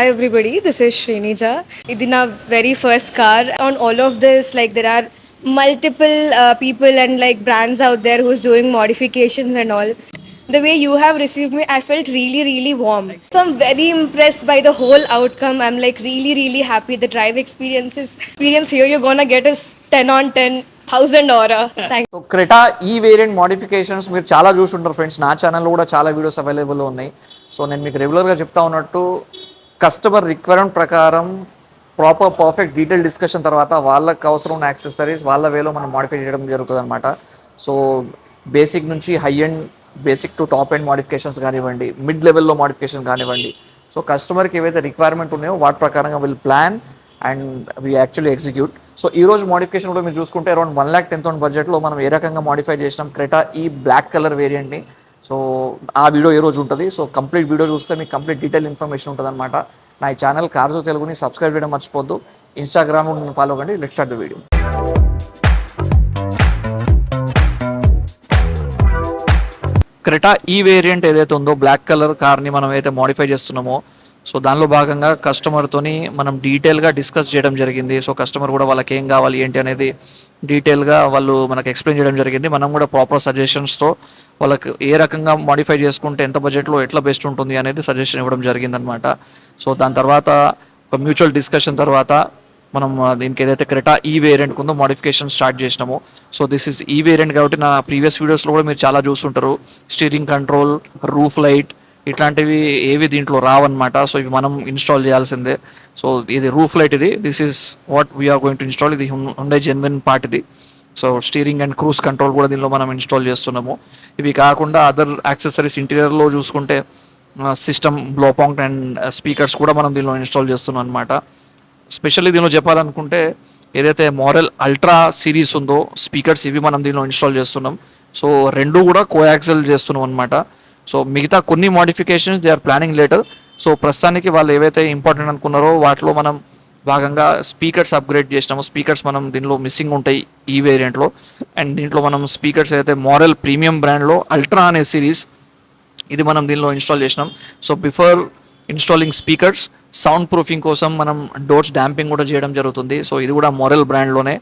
Hi everybody, this is Srinija. This is our very first car. On all of this, like there are multiple people and like brands out there who's doing modifications and all. The way you have received me, I felt really, really warm. So I'm very impressed by the whole outcome. I'm like really, really happy. The drive experience here you're gonna get is 10 on 10. 1000 aura. Thank so Creta ఈ variant modifications మీరు చాలా చూసుంటారు friends. నా ఛానల్లో కూడా చాలా videos అవైలబుల్లో ఉన్నాయి. సో నేను మీకు రెగ్యులర్గా చెప్తా ఉన్నట్టు కస్టమర్ రిక్వైర్మెంట్ ప్రకారం పర్ఫెక్ట్ డీటెయిల్ డిస్కషన్ తర్వాత వాళ్ళకి అవసరం ఉన్న యాక్సెసరీస్ వాళ్ళ వేలో మనం మాడిఫై చేయడం జరుగుతుంది అనమాట. సో బేసిక్ నుంచి high end, basic to top end modifications కానివ్వండి, మిడ్ లెవెల్లో మోడిఫికేషన్ కానివ్వండి. సో కస్టమర్కి ఏవైతే రిక్వైర్మెంట్ ఉన్నాయో వాటి ప్రకారంగా will plan and we actually execute. So ఈ రోజు మోడిఫికేషన్ కూడా మీరు చూసుకుంటే అరౌండ్ 1,10,000 బడ్జెట్లో మనం ఏ రకంగా మోడిఫై చేసినాం క్రెటా ఈ బ్లాక్ కలర్ వేరియంట్ని. సో ఆ వీడియో ఏ రోజు ఉంటుంది. సో కంప్లీట్ వీడియో చూస్తే మీకు కంప్లీట్ డీటెయిల్ ఇన్ఫర్మేషన్ ఉంటుంది అనమాట. నా ఈ ఛానల్ కార్జో తెలుగుని సబ్స్క్రైబ్ చేయడం మర్చిపోద్దు. ఇన్స్టాగ్రామ్ ఫాలో కండి. Let's start the video. Creta ఈ వేరియంట్ ఏదైతే ఉందో బ్లాక్ కలర్ కార్ని మనం అయితే మోడిఫై చేస్తున్నామో, సో దానిలో భాగంగా కస్టమర్తోని మనం డీటెయిల్గా డిస్కస్ చేయడం జరిగింది. సో కస్టమర్ కూడా వాళ్ళకి ఏం కావాలి ఏంటి అనేది డీటెయిల్గా వాళ్ళు మనకు ఎక్స్ప్లెయిన్ చేయడం జరిగింది. మనం కూడా ప్రాపర్ సజెషన్స్తో వాళ్ళకి ఏ రకంగా మోడిఫై చేసుకుంటే ఎంత బడ్జెట్లో ఎట్లా బెస్ట్ ఉంటుంది అనేది సజెషన్ ఇవ్వడం జరిగిందనమాట. సో దాని తర్వాత ఒక మ్యూచువల్ డిస్కషన్ తర్వాత మనం దీనికి ఏదైతే క్రెటా ఈ వేరియంట్ ఉందో మోడిఫికేషన్ స్టార్ట్ చేసినాము. సో దిస్ ఇస్ ఈ వేరియంట్ కాబట్టి నా ప్రీవియస్ వీడియోస్లో కూడా మీరు చాలా చూస్తుంటారు. స్టీరింగ్ కంట్రోల్, రూఫ్ లైట్ ఇట్లాంటివి ఏవి దీంట్లో రావన్నమాట. సో ఇవి మనం ఇన్స్టాల్ చేయాల్సిందే. సో ఇది రూఫ్ లైట్, ఇది this is what we're going to install. ఇది హుండై జెన్యున్ పార్ట్ ఇది. So steering and cruise control కూడా దీనిలో మనం ఇన్స్టాల్ చేస్తున్నాము. ఇవి కాకుండా అదర్ యాక్సెసరీస్ ఇంటీరియర్లో చూసుకుంటే సిస్టమ్, బ్లోపాంగ్ అండ్ స్పీకర్స్ కూడా మనం దీనిలో ఇన్స్టాల్ చేస్తున్నాం అనమాట. స్పెషల్లీ దీనిలో చెప్పాలనుకుంటే ఏదైతే మోడల్ అల్ట్రా సిరీస్ ఉందో స్పీకర్స్ ఇవి మనం దీనిలో ఇన్స్టాల్ చేస్తున్నాం. సో రెండు కూడా కోయాక్సెల్ చేస్తున్నాం అనమాట. సో మిగతా కొన్ని modifications they are planning later. So ప్రస్తుతానికి వాళ్ళు ఏవైతే ఇంపార్టెంట్ అనుకున్నారో వాటిలో మనం భాగంగా స్పీకర్స్ అప్గ్రేడ్ చేసినాము. స్పీకర్స్ మనం దీనిలో మిస్సింగ్ ఉంటాయి ఈ వేరియంట్లో. అండ్ దీంట్లో మనం స్పీకర్స్ ఏదైతే మోడల్ ప్రీమియం బ్రాండ్లో అల్ట్రా అనే సిరీస్ ఇది మనం దీనిలో ఇన్స్టాల్ చేసినాం. So before installing speakers sound proofing కోసం మనం డోర్స్ డాంపింగ్ కూడా చేయడం జరుగుతుంది. సో ఇది కూడా మోడల్ బ్రాండ్లోనే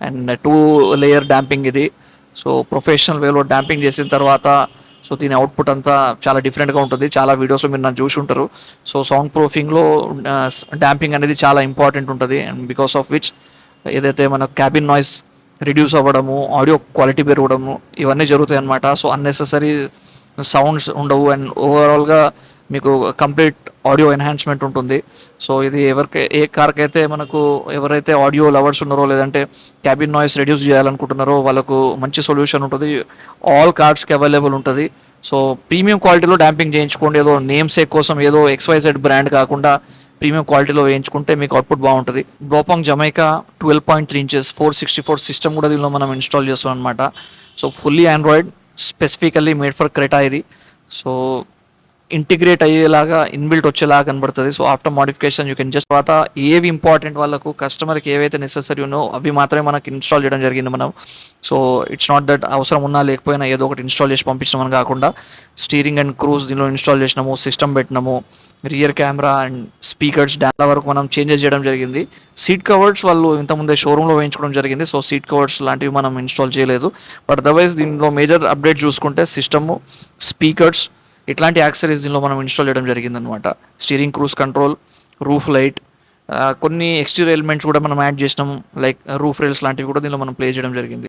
అండ్ 2 లేయర్ డాంపింగ్ ఇది. సో ప్రొఫెషనల్ వేలో డాంపింగ్ చేసిన తర్వాత సో దీని అవుట్పుట్ అంతా చాలా డిఫరెంట్గా ఉంటుంది. చాలా వీడియోస్లో మీరు నన్ను చూసి ఉంటారు. సో సౌండ్ ప్రూఫింగ్లో డాంపింగ్ అనేది చాలా ఇంపార్టెంట్ ఉంటుంది. అండ్ బికాస్ ఆఫ్ విచ్ ఏదైతే మన క్యాబిన్ నాయిస్ రిడ్యూస్ అవ్వడము, ఆడియో క్వాలిటీ పెరగడము ఇవన్నీ జరుగుతాయి అన్నమాట. సో అన్నెసెసరీ సౌండ్స్ ఉండవు అండ్ ఓవరాల్గా మీకు కంప్లీట్ ఆడియో ఎన్హాన్స్మెంట్ ఉంటుంది. సో ఇది ఏ కార్కి అయితే మనకు ఎవరైతే ఆడియో లవర్స్ ఉన్నారో లేదంటే క్యాబిన్ నాయిస్ రెడ్యూస్ చేయాలనుకుంటున్నారో వాళ్ళకు మంచి సొల్యూషన్ ఉంటుంది. ఆల్ కార్డ్స్కి అవైలబుల్ ఉంటుంది. సో ప్రీమియం క్వాలిటీలో డాంపింగ్ చేయించుకోండి. ఏదో నేమ్ సేక్ కోసం ఏదో XYZ బ్రాండ్ కాకుండా ప్రీమియం క్వాలిటీలో వేయించుకుంటే మీకు అవుట్పుట్ బాగుంటుంది. బ్లోపాంగ్ జమైకా 12.3 inches 464 సిస్టమ్ కూడా దీనిలో మనం ఇన్స్టాల్ చేస్తాం అనమాట. So fully Android, specifically made for Creta ఇది. సో ఇంటిగ్రేట్ అయ్యేలాగా ఇన్బిల్ట్ వచ్చేలాగా కనబడుతుంది. So after modification you can just తర్వాత ఏవి ఇంపార్టెంట్ వాళ్ళకు కస్టమర్కి ఏవైతే నెసెసరీ ఉన్నో అవి మాత్రమే మనకి ఇన్స్టాల్ చేయడం జరిగింది మనం. సో ఇట్స్ నాట్ దట్ అవసరం ఉన్నా లేకపోయినా ఏదో ఒకటి ఇన్స్టాల్ చేసి పంపించినామని కాకుండా స్టీరింగ్ అండ్ క్రూజ్ దీనిలో ఇన్స్టాల్ చేసినాము, సిస్టమ్ పెట్టినాము, rear camera and speakers data వరకు మనం చేంజెస్ చేయడం జరిగింది. సీట్ కవర్స్ వాళ్ళు ఇంతకుముందే షోరూంలో వేయించుకోవడం జరిగింది. సో సీట్ కవర్స్ లాంటివి మనం ఇన్స్టాల్ చేయలేదు. బట్ అదర్వైజ్ దీనిలో మేజర్ అప్డేట్ చూసుకుంటే సిస్టమ్, స్పీకర్స్ ఇట్లాంటి యాక్సెసరీస్ దీనిలో మనం ఇన్స్టాల్ చేయడం జరిగిందనమాట. Steering, cruise control, roof light, కొన్ని ఎక్స్టీరియర్ ఎలిమెంట్స్ కూడా మనం యాడ్ చేసినాం. లైక్ రూఫ్ రైల్స్ లాంటివి కూడా దీనిలో మనం ప్లే చేయడం జరిగింది.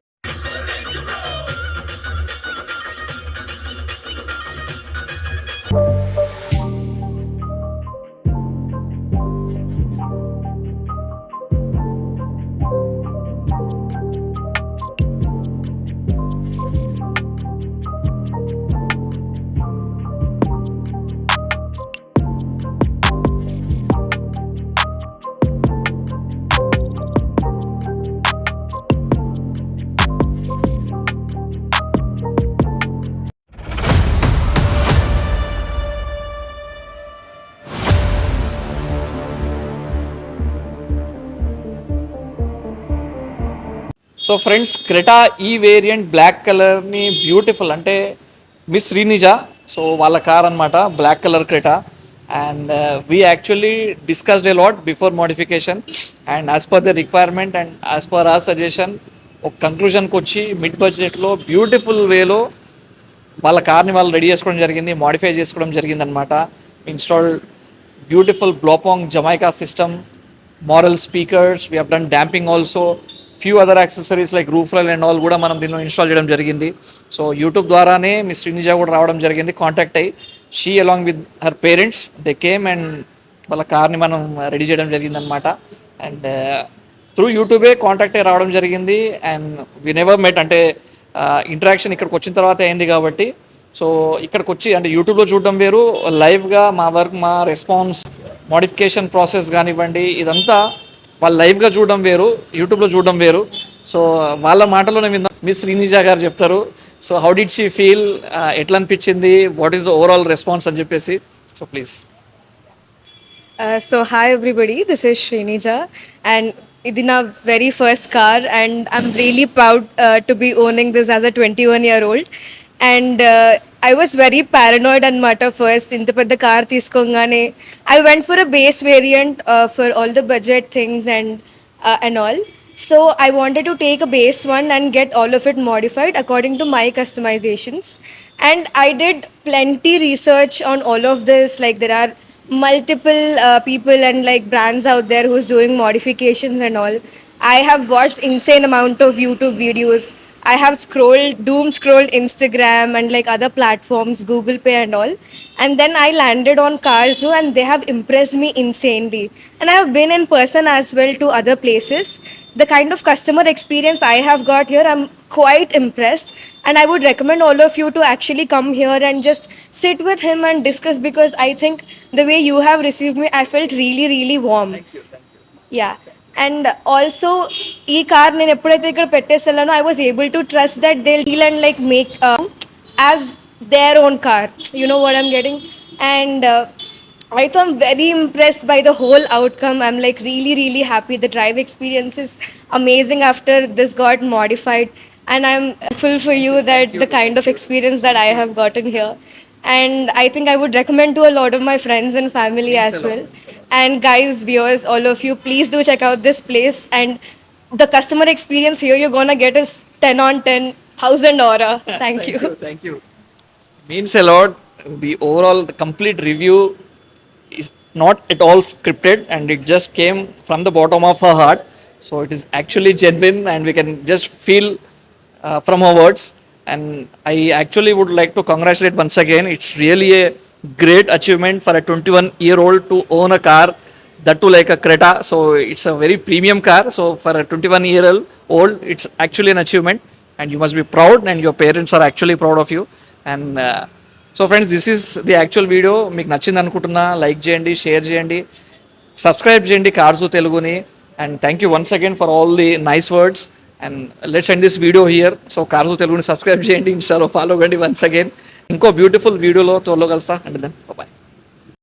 సో ఫ్రెండ్స్ క్రెటా ఈ వేరియంట్ బ్లాక్ కలర్ని బ్యూటిఫుల్ అంటే మిస్ శ్రీనిజ సో వాళ్ళ కార్ అనమాట black colour Creta. and we actually discussed a lot before modification, and as per the requirement and as per our suggestion ఒక కంక్లూజన్కి వచ్చి mid బడ్జెట్లో beautiful వేలో వాళ్ళ కార్ని వాళ్ళు రెడీ చేసుకోవడం జరిగింది, మోడిఫై చేసుకోవడం జరిగింది అనమాట. Install beautiful Blaupunkt Jamaica system, Morel speakers, we have done damping also, few other accessories like roof line and all కూడా మనం దీనిలో ఇన్స్టాల్ చేయడం జరిగింది. సో యూట్యూబ్ ద్వారానే మీ శ్రీనిజ కూడా రావడం జరిగింది, కాంటాక్ట్ అయ్యి she along with her parents they came and వాళ్ళ కార్ని మనం రెడీ చేయడం జరిగిందనమాట. అండ్ త్రూ యూట్యూబే కాంటాక్ట్ అయ్యి రావడం జరిగింది. అండ్ వి నెవర్ మెట్, అంటే ఇంటరాక్షన్ ఇక్కడికి వచ్చిన తర్వాత అయింది కాబట్టి. సో ఇక్కడికి వచ్చి అంటే యూట్యూబ్లో చూడడం వేరు, లైవ్గా మా వర్క్, మా రెస్పాన్స్, మోడిఫికేషన్ ప్రాసెస్ కానివ్వండి, ఇదంతా వాళ్ళు లైవ్గా చూడడం వేరు, యూట్యూబ్లో చూడడం వేరు. సో వాళ్ళ మాటలోనే విందాం, మిస్ శ్రీనిజ గారు చెప్తారు. So how did she feel, ఎట్లా అనిపించింది, what is the overall response అని చెప్పేసి. So please. So hi everybody, this is Srinija and ఇది నా very first car and I'm really proud to be owning this as a 21-year-old and I was very paranoid అనమాట first. ఇంత పెద్ద car తీసుకోగానే I went for a base variant for all the budget things and all. So I wanted to take a base one and get all of it modified according to my customizations. And I did plenty research on all of this. Like there are multiple people and like brands out there who's doing modifications and all. I have watched insane amount of YouTube videos. I have doom scrolled Instagram and like other platforms, Google Pay and all. And then I landed on Carzu and they have impressed me insanely. And I have been in person as well to other places. The kind of customer experience I have got here, I'm quite impressed. And I would recommend all of you to actually come here and just sit with him and discuss, because I think the way you have received me, I felt really, really warm. Yeah. And also, ఈ car నేను ఎప్పుడైతే ఇక్కడ పెట్టేసానో I was able to trust that they'll deal and like make as their own car. You know what I'm getting? And I thought I'm very impressed by the whole outcome. I'm like really, really happy. The drive experience is amazing after this got modified. And I'm thankful for you that the kind of experience that I have gotten here. And I think I would recommend to a lot of my friends and family as well. And guys, viewers, all of you, please do check out this place. And the customer experience here you're gonna get is 10 on 10, 1000 aura. Thank you. Thank you. Means a lot. The overall, the complete review is not at all scripted and it just came from the bottom of her heart. So it is actually genuine and we can just feel from her words. And I actually would like to congratulate once again. It's really a great achievement for a 21-year-old to own a car, that too like a Creta. So it's a very premium car. So for a 21-year-old, it's actually an achievement and you must be proud and your parents are actually proud of you. And so friends, this is the actual video. మీకు నచ్చింది అనుకుంటున్నా. Like చేయండి, share చేయండి, subscribe చేయండి cars తెలుగుని. And thank you once again for all the nice words. And let's end this video here. So cars తెలుగుని subscribe చేయండి, ఇన్స్టాలో ఫాలో కండి వన్స్ అగైన్. ఇంకో బ్యూటిఫుల్ వీడియోలో త్వరలో కలుస్తా. And then bye.